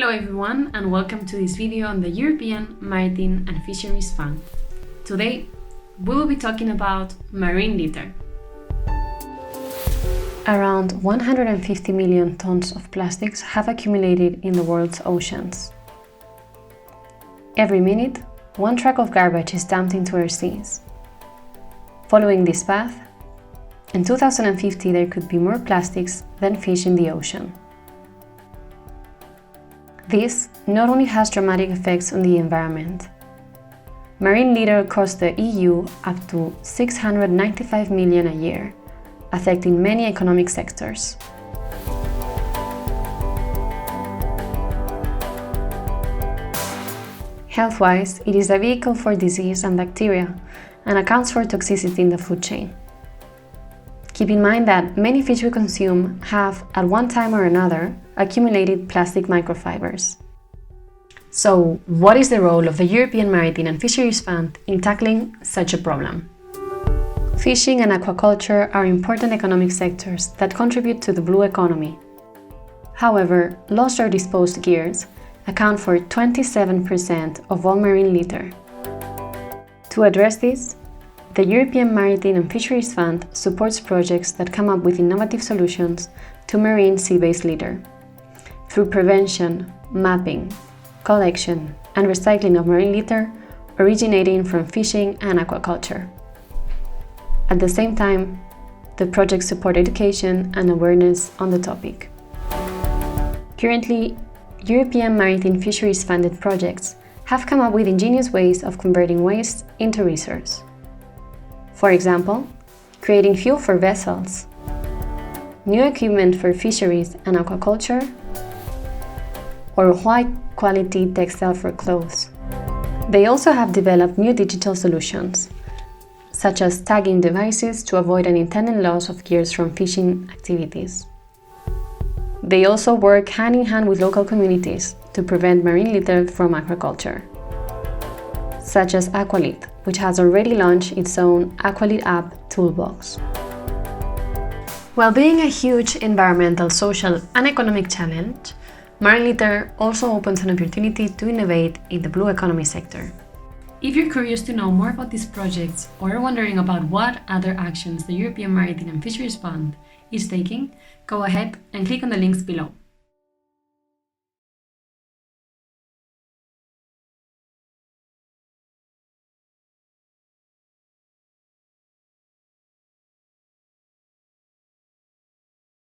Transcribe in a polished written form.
Hello everyone and welcome to this video on the European Maritime and Fisheries Fund. Today we will be talking about marine litter. Around 150 million tons of plastics have accumulated in the world's oceans. Every minute, one truck of garbage is dumped into our seas. Following this path, in 2050 there could be more plastics than fish in the ocean. This not only has dramatic effects on the environment. Marine litter costs the EU up to 695 million a year, affecting many economic sectors. Health-wise, it is a vehicle for disease and bacteria and accounts for toxicity in the food chain. Keep in mind that many fish we consume have, at one time or another, accumulated plastic microfibers. So, what is the role of the European Maritime and Fisheries Fund in tackling such a problem? Fishing and aquaculture are important economic sectors that contribute to the blue economy. However, lost or disposed gears account for 27% of all marine litter. To address this, the European Maritime and Fisheries Fund supports projects that come up with innovative solutions to marine sea-based litter. Through prevention, mapping, collection, and recycling of marine litter originating from fishing and aquaculture. At the same time, the projects support education and awareness on the topic. Currently, European Maritime Fisheries funded projects have come up with ingenious ways of converting waste into resource. For example, creating fuel for vessels, new equipment for fisheries and aquaculture, or high-quality textile for clothes. They also have developed new digital solutions, such as tagging devices to avoid unintended loss of gears from fishing activities. They also work hand-in-hand with local communities to prevent marine litter from aquaculture, such as Aqualit, which has already launched its own Aqualit app toolbox. While being a huge environmental, social, and economic challenge, marine litter also opens an opportunity to innovate in the blue economy sector. If you're curious to know more about these projects or wondering about what other actions the European Maritime and Fisheries Fund is taking, go ahead and click on the links below.